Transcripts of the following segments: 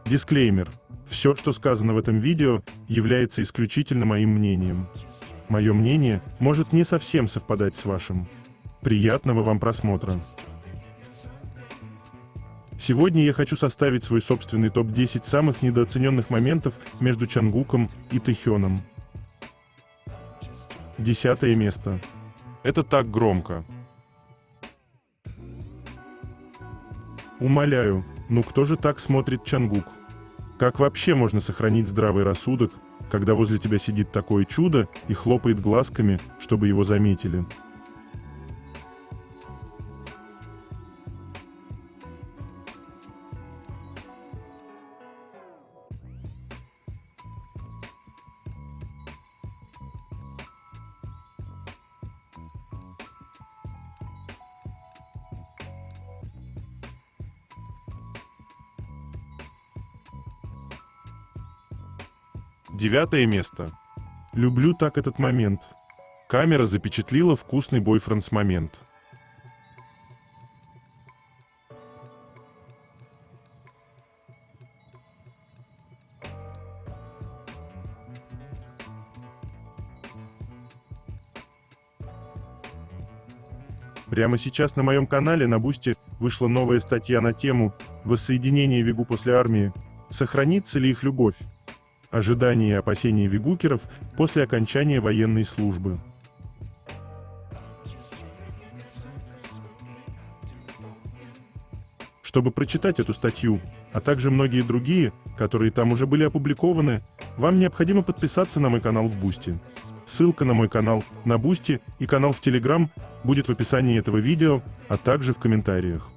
Дисклеймер. Все, что сказано в этом видео, является исключительно моим мнением. Мое мнение может не совсем совпадать с вашим. Приятного вам просмотра. Сегодня я хочу составить свой собственный топ-10 самых недооцененных моментов между Чангуком и Тэхёном. 10 место. Это так громко. Умоляю, ну кто же так смотрит Чангук? Как вообще можно сохранить здравый рассудок, когда возле тебя сидит такое чудо и хлопает глазками, чтобы его заметили? Девятое место. Люблю так этот момент. Камера запечатлила вкусный бойфрендс момент. Прямо сейчас на моем канале на Бусти вышла новая статья на тему «Воссоединение Вигу после армии. Сохранится ли их любовь? Ожидания и опасения вигукеров после окончания военной службы». Чтобы прочитать эту статью, а также многие другие, которые там уже были опубликованы, вам необходимо подписаться на мой канал в Бусти. Ссылка на мой канал на Бусти и канал в Телеграм будет в описании этого видео, а также в комментариях.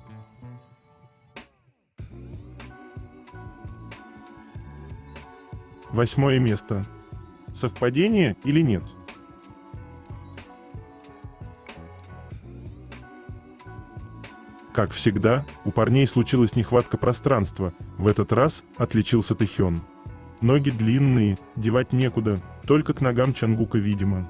Восьмое место. Совпадение или нет? Как всегда, у парней случилась нехватка пространства. В этот раз отличился Тэхён. Ноги длинные, девать некуда, только к ногам Чангука видимо.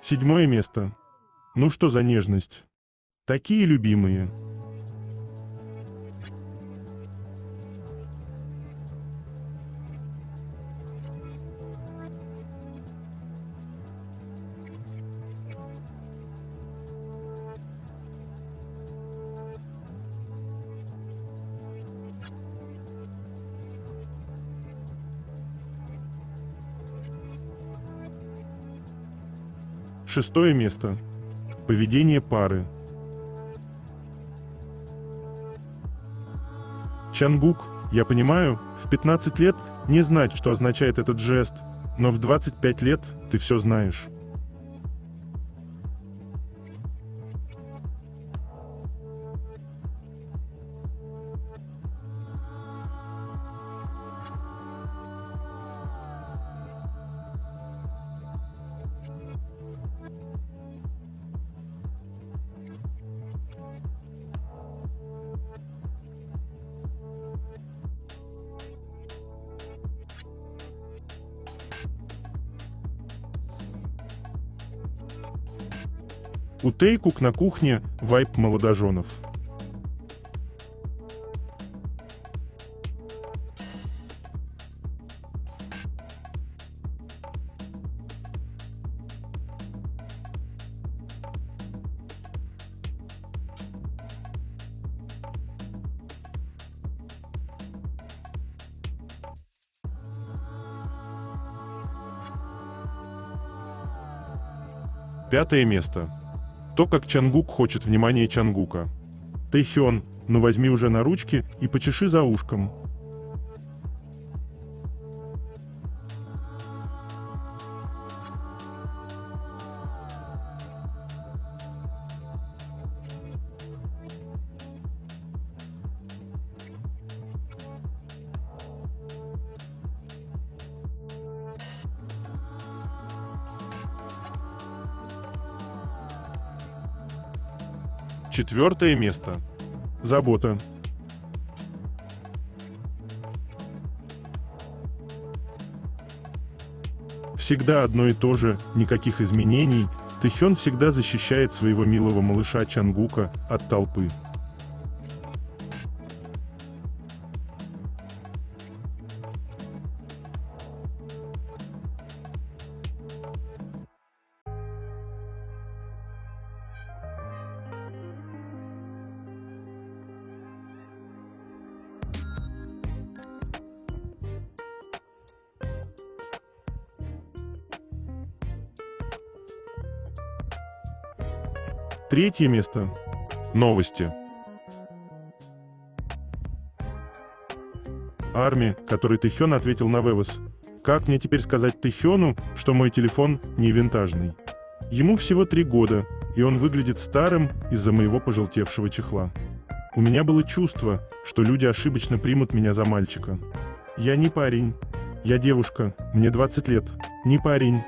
Седьмое место. Ну что за нежность? Такие любимые. Шестое место. Поведение пары. Чангук, я понимаю, в 15 лет не знать, что означает этот жест, но в 25 лет ты все знаешь. У Тэйкук на кухне вайб молодоженов. Пятое место. То, как Чангук хочет внимания Чангука. Тэхён, ну возьми уже на ручки и почеши за ушком. Четвертое место. Забота. Всегда одно и то же, никаких изменений. Тэхён всегда защищает своего милого малыша Чангука от толпы. Третье место. Новости. Арми, который Тэхён ответил на Вевос. Как мне теперь сказать Тэхёну, что мой телефон не винтажный? Ему всего 3 года, и он выглядит старым из-за моего пожелтевшего чехла. У меня было чувство, что люди ошибочно примут меня за мальчика. Я не парень. Я девушка, мне 20 лет. Не парень.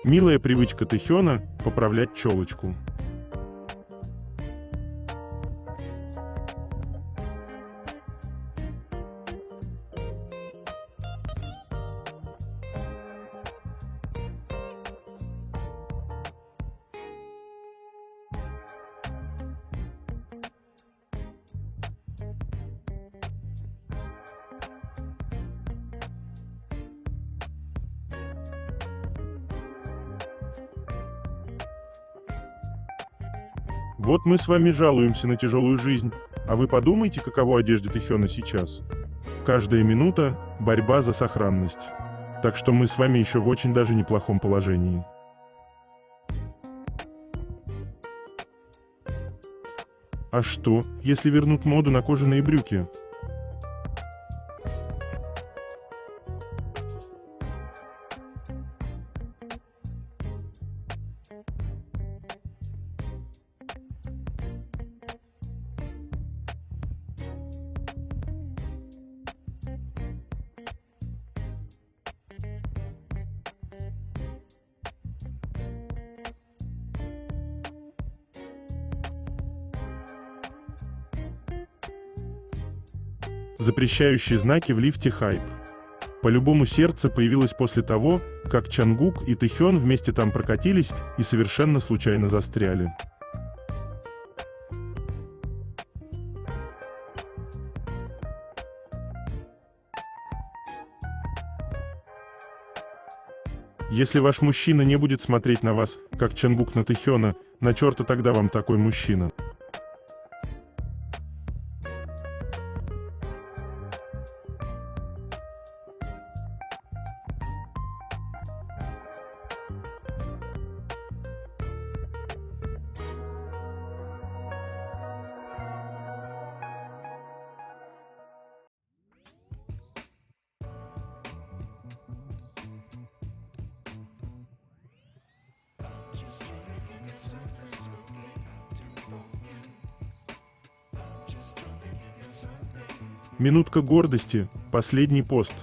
Милая привычка Тэхёна – поправлять челочку. Вот мы с вами жалуемся на тяжелую жизнь, а вы подумайте, каково одежде Тэхёна сейчас. Каждая минута – борьба за сохранность. Так что мы с вами еще в очень даже неплохом положении. А что, если вернут моду на кожаные брюки? Запрещающие знаки в лифте хайп. По-любому сердце появилось после того, как Чангук и Тэхён вместе там прокатились и совершенно случайно застряли. Если ваш мужчина не будет смотреть на вас, как Чангук на Тэхёна, на чёрта тогда вам такой мужчина? Минутка гордости. Последний пост.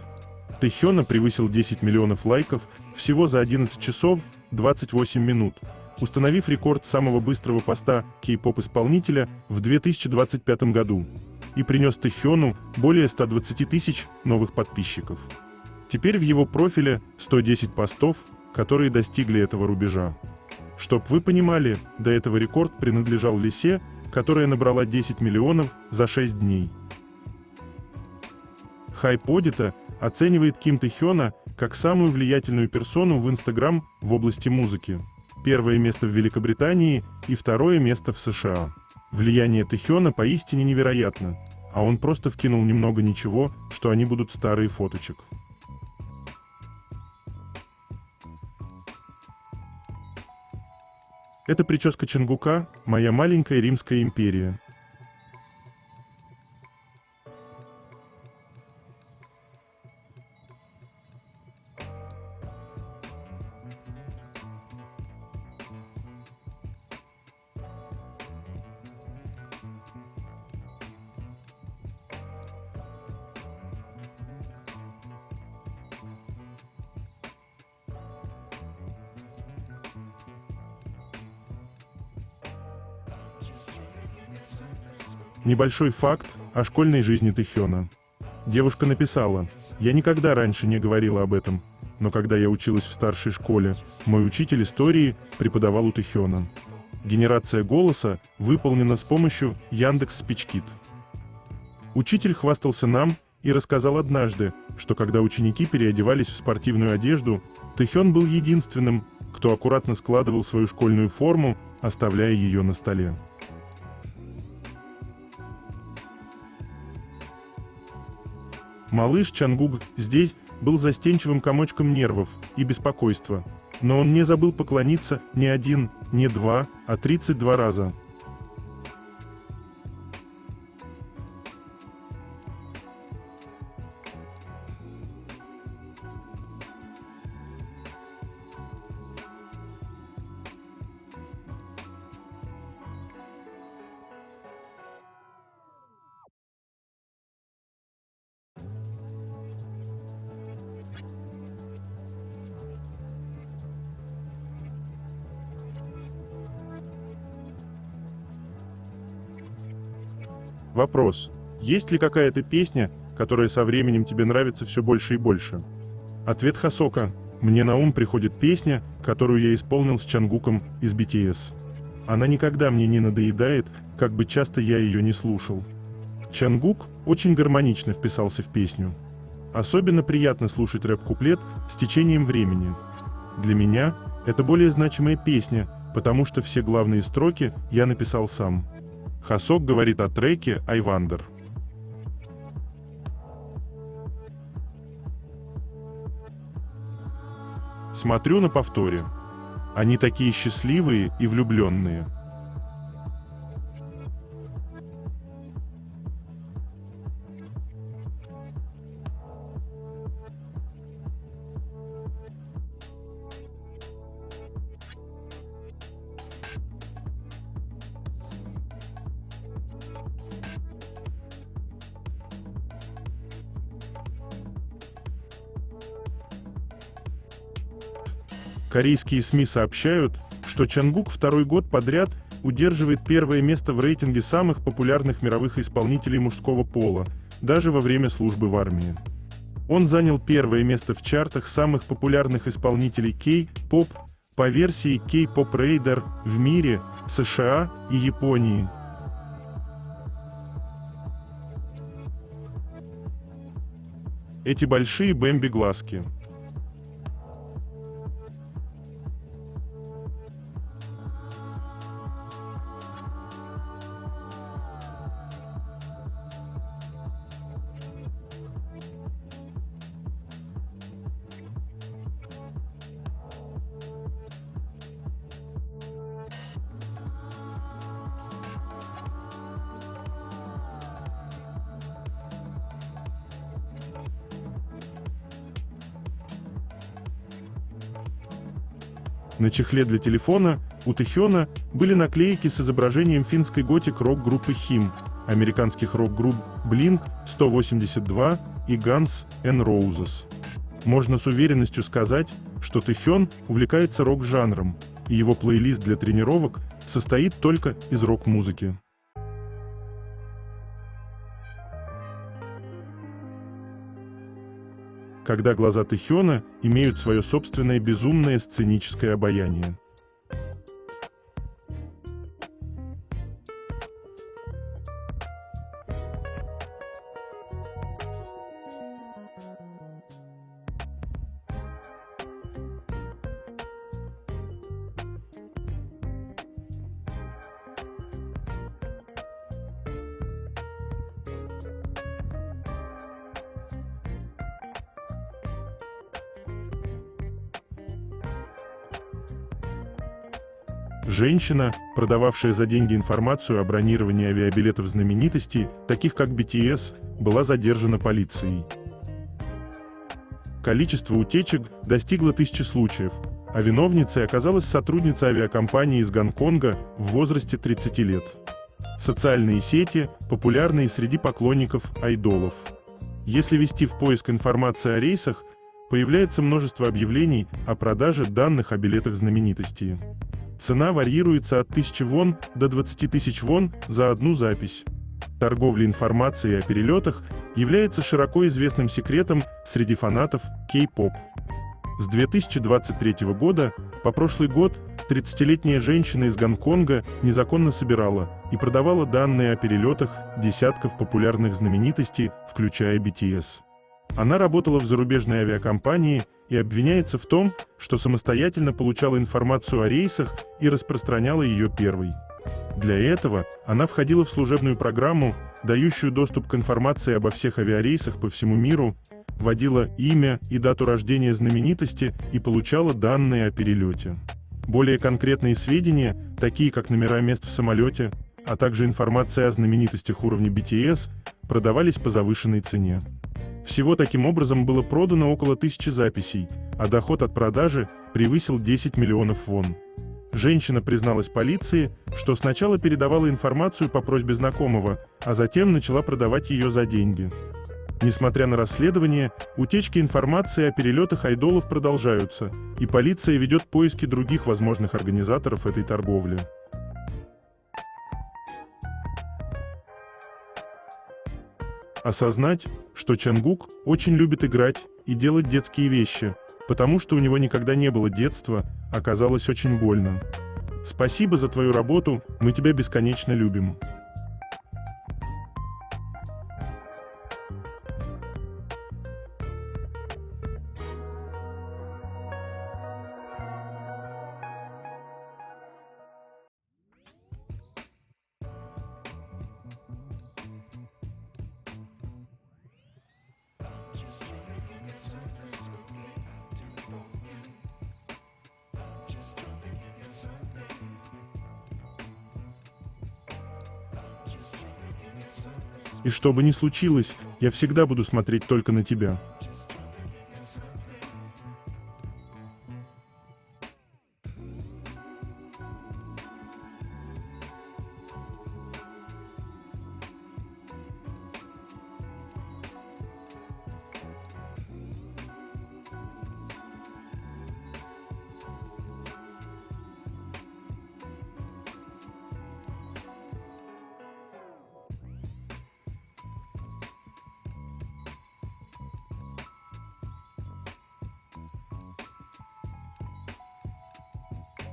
Тэхёна превысил 10 миллионов лайков всего за 11 часов 28 минут, установив рекорд самого быстрого поста кей-поп-исполнителя в 2025 году и принес Тэхёну более 120 тысяч новых подписчиков. Теперь в его профиле 110 постов, которые достигли этого рубежа. Чтоб вы понимали, до этого рекорд принадлежал Лисе, которая набрала 10 миллионов за 6 дней. Хайподита оценивает Ким Тэхёна как самую влиятельную персону в Instagram в области музыки. Первое место в Великобритании и второе место в США. Влияние Тэхёна поистине невероятно, а он просто вкинул немного ничего, что они будут старые фоточек. Это прическа Чангука «Моя маленькая Римская империя». Небольшой факт о школьной жизни Тэхёна. Девушка написала: «Я никогда раньше не говорила об этом, но когда я училась в старшей школе, мой учитель истории преподавал у Тэхёна. Генерация голоса выполнена с помощью Яндекс.Спичкит». Учитель хвастался нам и рассказал однажды, что когда ученики переодевались в спортивную одежду, Тэхён был единственным, кто аккуратно складывал свою школьную форму, оставляя ее на столе. Малыш Чангук здесь был застенчивым комочком нервов и беспокойства, но он не забыл поклониться не один, не два, а 32 раза. Вопрос: есть ли какая-то песня, которая со временем тебе нравится все больше и больше? Ответ Хосока: мне на ум приходит песня, которую я исполнил с Чангуком из BTS. Она никогда мне не надоедает, как бы часто я ее не слушал. Чангук очень гармонично вписался в песню. Особенно приятно слушать рэп-куплет с течением времени. Для меня это более значимая песня, потому что все главные строки я написал сам. Хосок говорит о треке «I Wonder». Смотрю на повторе. Они такие счастливые и влюбленные. Корейские СМИ сообщают, что Чангук второй год подряд удерживает первое место в рейтинге самых популярных мировых исполнителей мужского пола, даже во время службы в армии. Он занял первое место в чартах самых популярных исполнителей K-pop по версии K-pop Radar в мире, США и Японии. Эти большие бэмби-глазки. На чехле для телефона у Тэхёна были наклейки с изображением финской готик-рок-группы Him, американских рок-групп Blink-182 и Guns N' Roses. Можно с уверенностью сказать, что Тэхён увлекается рок-жанром, и его плейлист для тренировок состоит только из рок-музыки. Когда глаза Тэхёна имеют свое собственное безумное сценическое обаяние. Женщина, продававшая за деньги информацию о бронировании авиабилетов знаменитостей, таких как BTS, была задержана полицией. Количество утечек достигло 1000 случаев, а виновницей оказалась сотрудница авиакомпании из Гонконга в возрасте 30 лет. Социальные сети популярны и среди поклонников айдолов. Если ввести в поиск информации о рейсах, появляется множество объявлений о продаже данных о билетах знаменитостей. Цена варьируется от 1000 вон до 20 000 вон за одну запись. Торговля информацией о перелетах является широко известным секретом среди фанатов Кей-поп. С 2023 года по прошлый год 30-летняя женщина из Гонконга незаконно собирала и продавала данные о перелетах десятков популярных знаменитостей, включая BTS. Она работала в зарубежной авиакомпании и обвиняется в том, что самостоятельно получала информацию о рейсах и распространяла ее первой. Для этого она входила в служебную программу, дающую доступ к информации обо всех авиарейсах по всему миру, вводила имя и дату рождения знаменитости и получала данные о перелете. Более конкретные сведения, такие как номера мест в самолете, а также информация о знаменитостях уровня BTS, продавались по завышенной цене. Всего таким образом было продано около 1000 записей, а доход от продажи превысил 10 миллионов вон. Женщина призналась полиции, что сначала передавала информацию по просьбе знакомого, а затем начала продавать ее за деньги. Несмотря на расследование, утечки информации о перелетах айдолов продолжаются, и полиция ведет поиски других возможных организаторов этой торговли. Осознать, что Чонгук очень любит играть и делать детские вещи, потому что у него никогда не было детства, оказалось очень больно. Спасибо за твою работу, мы тебя бесконечно любим. И что бы ни случилось, я всегда буду смотреть только на тебя.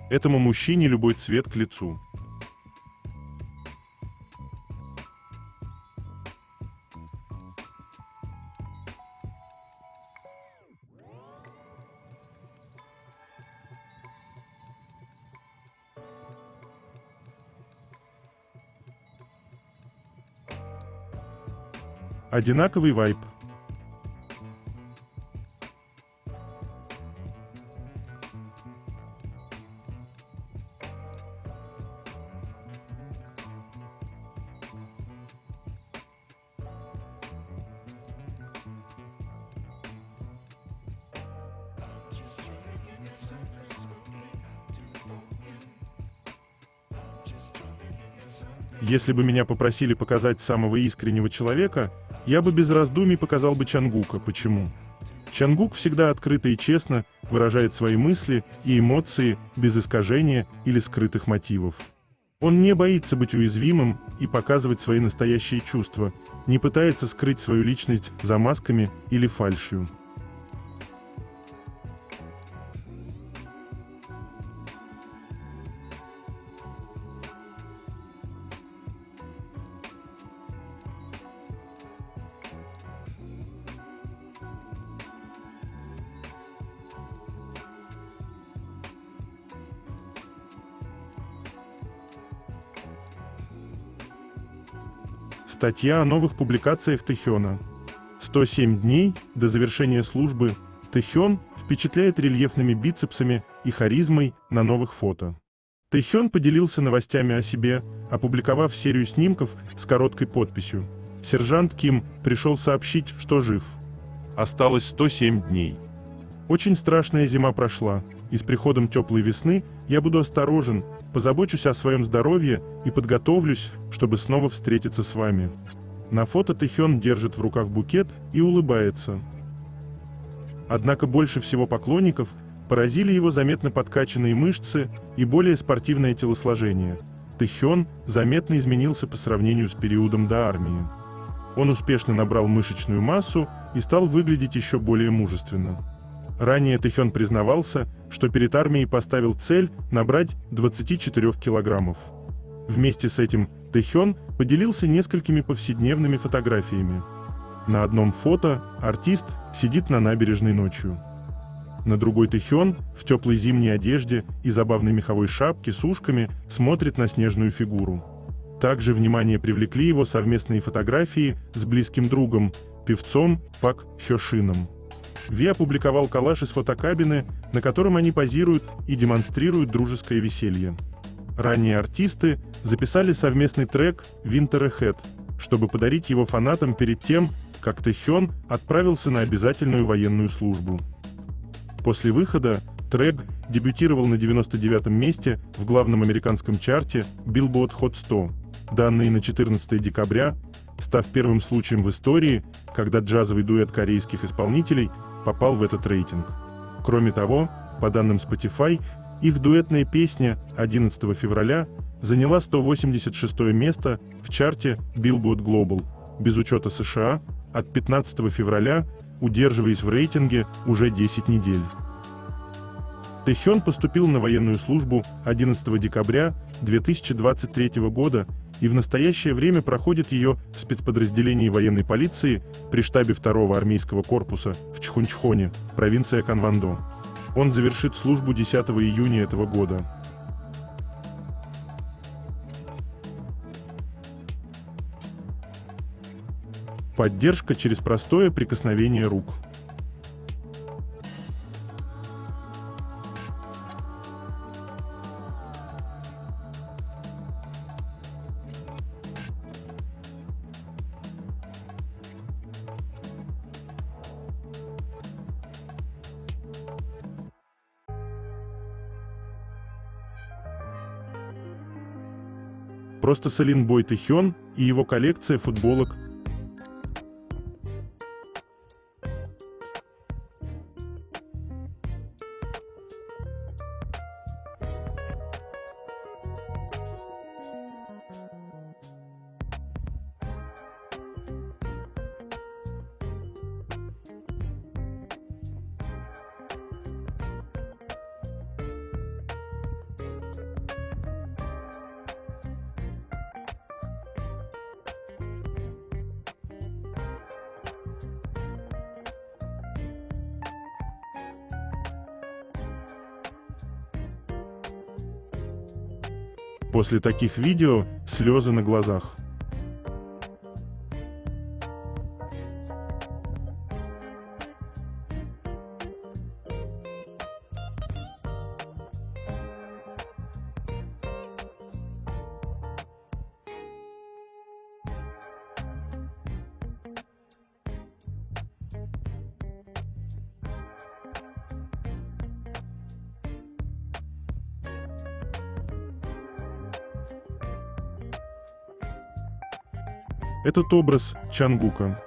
Этому мужчине любой цвет к лицу. Одинаковый вайб. Если бы меня попросили показать самого искреннего человека, я бы без раздумий показал бы Чонгука. Почему? Чонгук всегда открыто и честно выражает свои мысли и эмоции без искажения или скрытых мотивов. Он не боится быть уязвимым и показывать свои настоящие чувства, не пытается скрыть свою личность за масками или фальшью. Статья о новых публикациях Тэхёна. 107 дней до завершения службы. Тэхён впечатляет рельефными бицепсами и харизмой на новых фото. Тэхён поделился новостями о себе, опубликовав серию снимков с короткой подписью. Сержант Ким пришел сообщить, что жив. Осталось 107 дней. Очень страшная зима прошла, и с приходом теплой весны я буду осторожен, позабочусь о своем здоровье и подготовлюсь, чтобы снова встретиться с вами. На фото Тэхён держит в руках букет и улыбается. Однако больше всего поклонников поразили его заметно подкачанные мышцы и более спортивное телосложение. Тэхён заметно изменился по сравнению с периодом до армии. Он успешно набрал мышечную массу и стал выглядеть еще более мужественно. Ранее Тэхён признавался, что перед армией поставил цель набрать 24 килограммов. Вместе с этим Тэхён поделился несколькими повседневными фотографиями. На одном фото артист сидит на набережной ночью. На другой Тэхён в теплой зимней одежде и забавной меховой шапке с ушками смотрит на снежную фигуру. Также внимание привлекли его совместные фотографии с близким другом, певцом Пак Хёшином. Ви опубликовал коллаж из фотокабины, на котором они позируют и демонстрируют дружеское веселье. Ранее артисты записали совместный трек «Winter Ahead», чтобы подарить его фанатам перед тем, как Тэхён отправился на обязательную военную службу. После выхода трек дебютировал на 99-м месте в главном американском чарте Billboard Hot 100, данные на 14 декабря, став первым случаем в истории, когда джазовый дуэт корейских исполнителей попал в этот рейтинг. Кроме того, по данным Spotify, их дуэтная песня 11 февраля заняла 186 место в чарте Billboard Global, без учета США, от 15 февраля, удерживаясь в рейтинге уже 10 недель. Тэхён поступил на военную службу 11 декабря 2023 года и в настоящее время проходит ее в спецподразделении военной полиции при штабе 2-го армейского корпуса в Чхунчхоне, провинция Канвондо. Он завершит службу 10 июня этого года. Поддержка через простое прикосновение рук. Просто Солинбой Тэхён и его коллекция футболок. После таких видео слезы на глазах. Этот образ Чангука.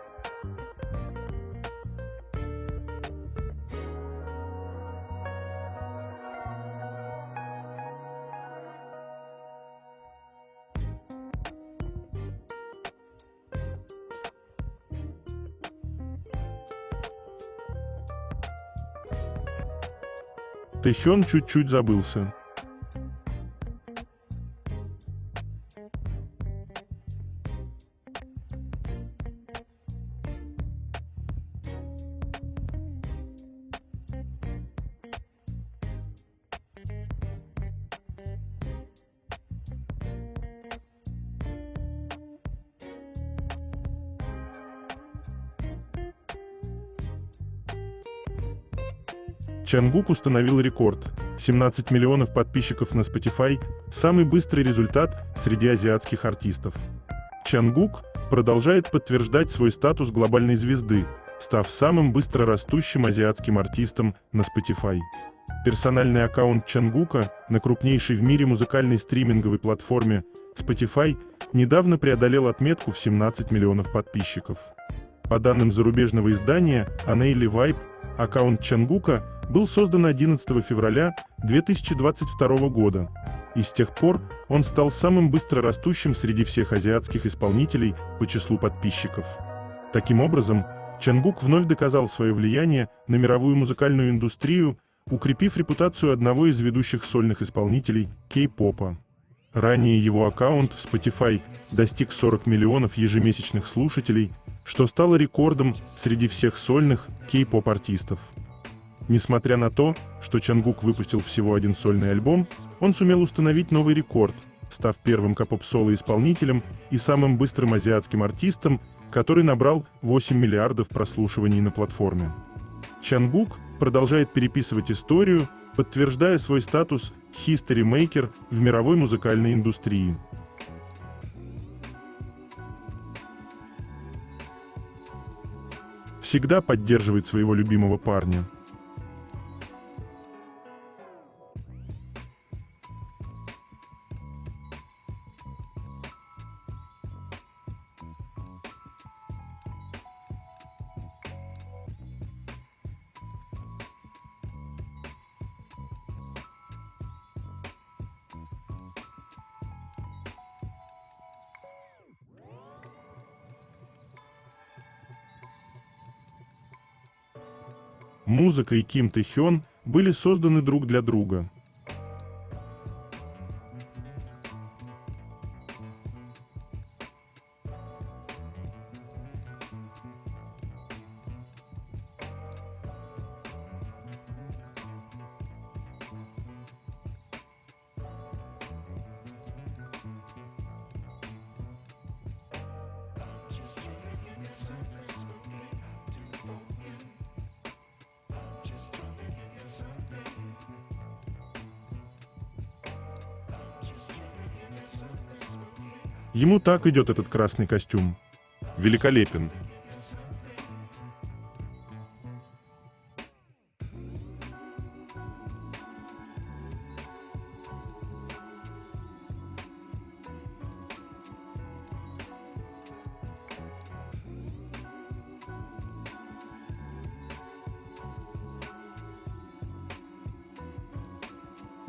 Тэхён чуть-чуть забылся. Чангук установил рекорд – 17 миллионов подписчиков на Spotify – самый быстрый результат среди азиатских артистов. Чангук продолжает подтверждать свой статус глобальной звезды, став самым быстро растущим азиатским артистом на Spotify. Персональный аккаунт Чангука на крупнейшей в мире музыкальной стриминговой платформе Spotify недавно преодолел отметку в 17 миллионов подписчиков. По данным зарубежного издания Anaili Vibe, аккаунт Чангука был создан 11 февраля 2022 года. и с тех пор он стал самым быстро растущим среди всех азиатских исполнителей по числу подписчиков. Таким образом, Чангук вновь доказал свое влияние на мировую музыкальную индустрию, укрепив репутацию одного из ведущих сольных исполнителей кей-попа. Ранее его аккаунт в Spotify достиг 40 миллионов ежемесячных слушателей, что стало рекордом среди всех сольных кей-поп-артистов. Несмотря на то, что Чангук выпустил всего один сольный альбом, он сумел установить новый рекорд, став первым кей-поп-соло-исполнителем и самым быстрым азиатским артистом, который набрал 8 миллиардов прослушиваний на платформе. Чангук продолжает переписывать историю, подтверждая свой статус «history maker» в мировой музыкальной индустрии. Всегда поддерживает своего любимого парня. Музыка и Ким Тэ-хён были созданы друг для друга. Ему так идет этот красный костюм. Великолепен.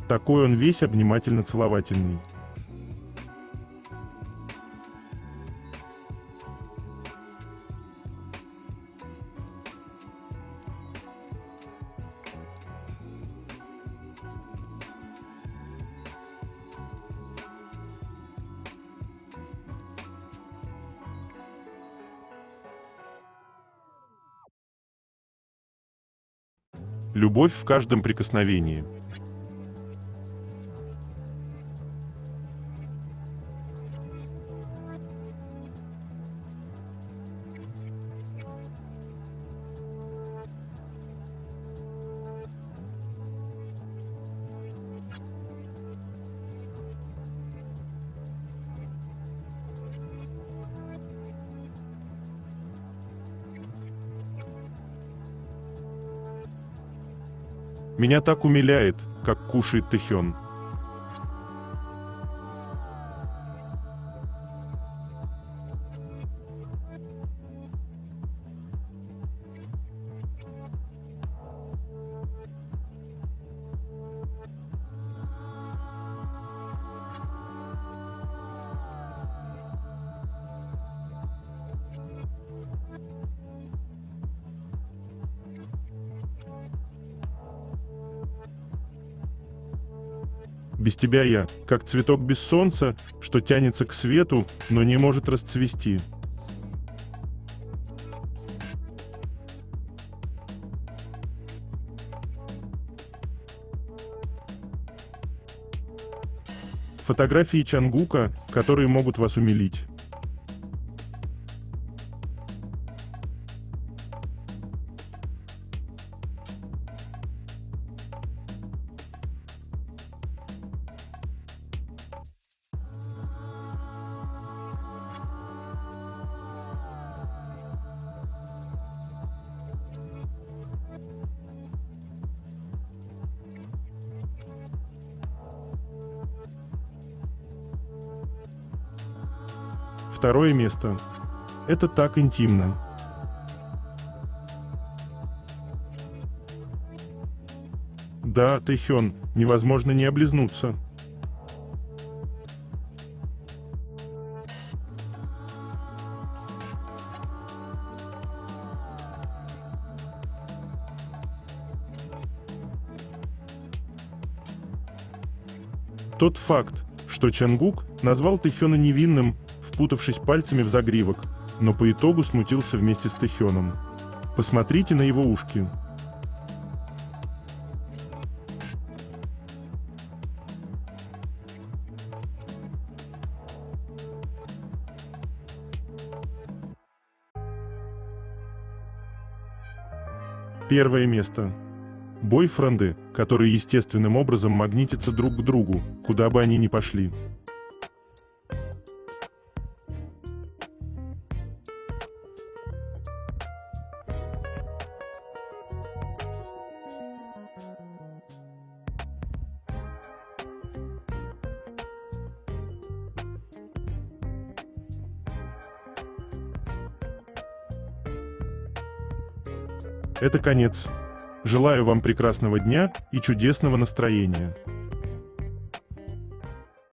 Такой он весь обнимательно-целовательный. Любовь в каждом прикосновении. Меня так умиляет, как кушает Тэ-хён. Без тебя я, как цветок без солнца, что тянется к свету, но не может расцвести. Фотографии Чангука, которые могут вас умилить. Второе место. Это так интимно. Да, Тэ-хён, невозможно не облизнуться. Тот факт, что Чангук назвал Тэхёна невинным, впутавшись пальцами в загривок, но по итогу смутился вместе с Тэхёном. Посмотрите на его ушки. Первое место. Бойфренды, которые естественным образом магнитятся друг к другу, куда бы они ни пошли. Это конец. Желаю вам прекрасного дня и чудесного настроения.